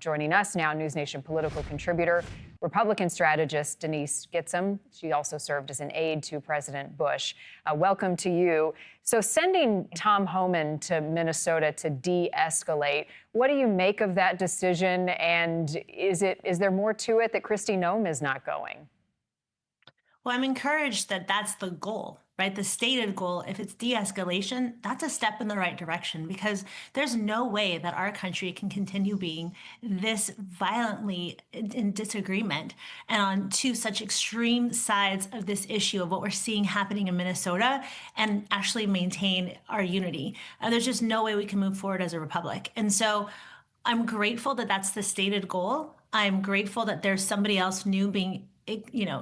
Joining us now, NewsNation political contributor, Republican strategist Denise Gitsham. She also served as an aide to President Bush. Welcome to you. So sending Tom Homan to Minnesota to de-escalate, what do you make of that decision? And is there more to it that Kristi Noem is not going? Well, I'm encouraged that that's the goal, right? The stated goal, if it's de-escalation, that's a step in the right direction because there's no way that our country can continue being this violently in disagreement and on two such extreme sides of this issue of what we're seeing happening in Minnesota and actually maintain our unity. There's just no way we can move forward as a republic. And so I'm grateful that that's the stated goal. I'm grateful that there's somebody else new being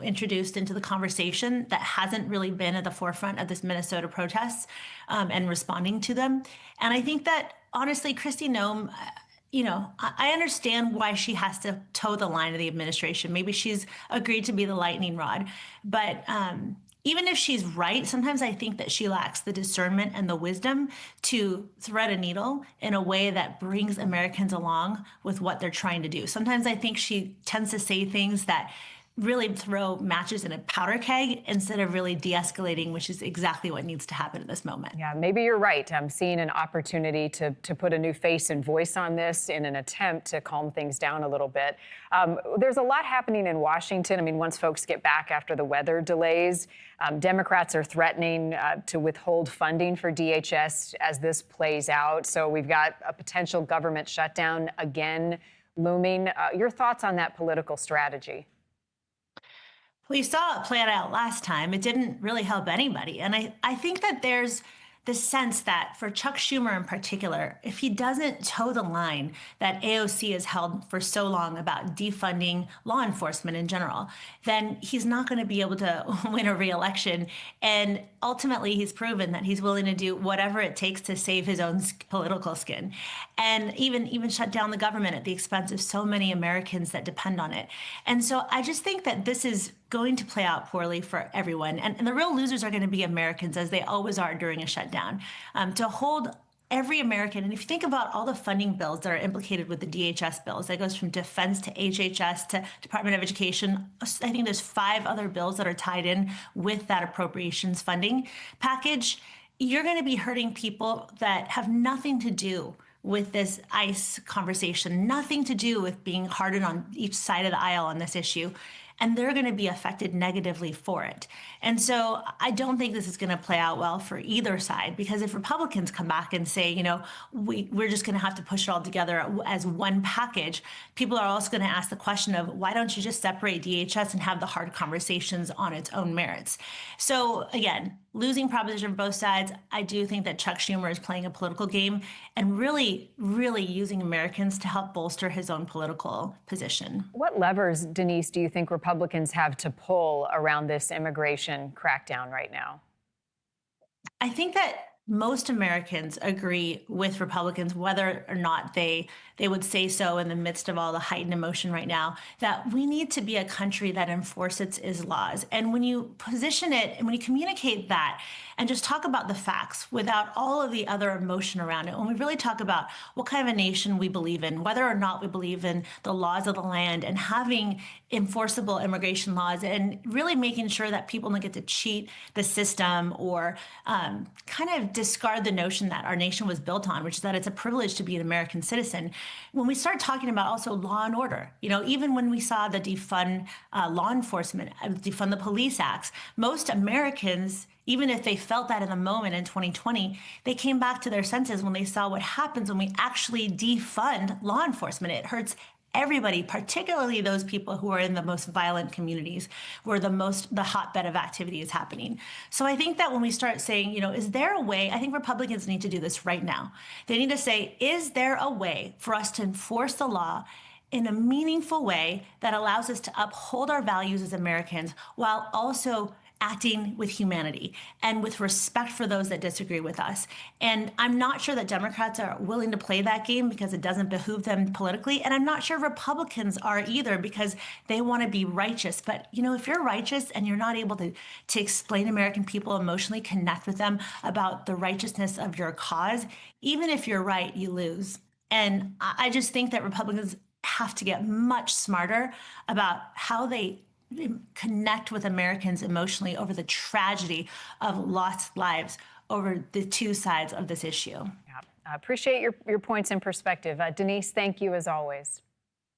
introduced into the conversation that hasn't really been at the forefront of this Minnesota protests and responding to them. And I think that honestly, Kristi Noem, I understand why she has to toe the line of the administration. Maybe she's agreed to be the lightning rod, but even if she's right, sometimes I think that she lacks the discernment and the wisdom to thread a needle in a way that brings Americans along with what they're trying to do. Sometimes I think she tends to say things that really throw matches in a powder keg instead of really de-escalating, which is exactly what needs to happen at this moment. Yeah, maybe you're right. I'm seeing an opportunity to put a new face and voice on this in an attempt to calm things down a little bit. There's a lot happening in Washington. I mean, once folks get back after the weather delays, Democrats are threatening to withhold funding for DHS as this plays out. So we've got a potential government shutdown again looming. Your thoughts on that political strategy? Well, you saw it play it out last time. It didn't really help anybody. And I think that there's the sense that for Chuck Schumer in particular, if he doesn't toe the line that AOC has held for so long about defunding law enforcement in general, then he's not going to be able to win a re-election. And ultimately, he's proven that he's willing to do whatever it takes to save his own political skin, and even shut down the government at the expense of so many Americans that depend on it. And so I just think that this is going to play out poorly for everyone. And the real losers are going to be Americans, as they always are during a shutdown. To hold every American, and if you think about all the funding bills that are implicated with the DHS bills, that goes from defense to HHS to Department of Education. I think there's 5 other bills that are tied in with that appropriations funding package. You're going to be hurting people that have nothing to do with this ICE conversation, nothing to do with being hardened on each side of the aisle on this issue. And they're going to be affected negatively for it. And so I don't think this is going to play out well for either side, because if Republicans come back and say, we're just going to have to push it all together as one package, people are also going to ask the question of, why don't you just separate DHS and have the hard conversations on its own merits? So again, losing proposition for both sides. I do think that Chuck Schumer is playing a political game and really, really using Americans to help bolster his own political position. What levers, Denise, do you think Republicans have to pull around this immigration crackdown right now? I think that most Americans agree with Republicans, whether or not they would say so in the midst of all the heightened emotion right now, that we need to be a country that enforces its laws. And when you position it and when you communicate that and just talk about the facts without all of the other emotion around it, when we really talk about what kind of a nation we believe in, whether or not we believe in the laws of the land and having enforceable immigration laws and really making sure that people don't get to cheat the system or kind of discard the notion that our nation was built on, which is that it's a privilege to be an American citizen. When we start talking about also law and order, even when we saw the defund law enforcement, defund the police acts, most Americans, even if they felt that in the moment in 2020, they came back to their senses when they saw what happens when we actually defund law enforcement. It hurts everybody, particularly those people who are in the most violent communities where the hotbed of activity is happening. So I think that when we start saying, is there a way, I think Republicans need to do this right now. They need to say, is there a way for us to enforce the law in a meaningful way that allows us to uphold our values as Americans while also acting with humanity and with respect for those that disagree with us. And I'm not sure that Democrats are willing to play that game because it doesn't behoove them politically. And I'm not sure Republicans are either because they want to be righteous. But, if you're righteous and you're not able to explain to American people, emotionally connect with them about the righteousness of your cause, even if you're right, you lose. And I just think that Republicans have to get much smarter about how they connect with Americans emotionally over the tragedy of lost lives over the two sides of this issue. Yeah. I appreciate your points and perspective. Denise, thank you as always.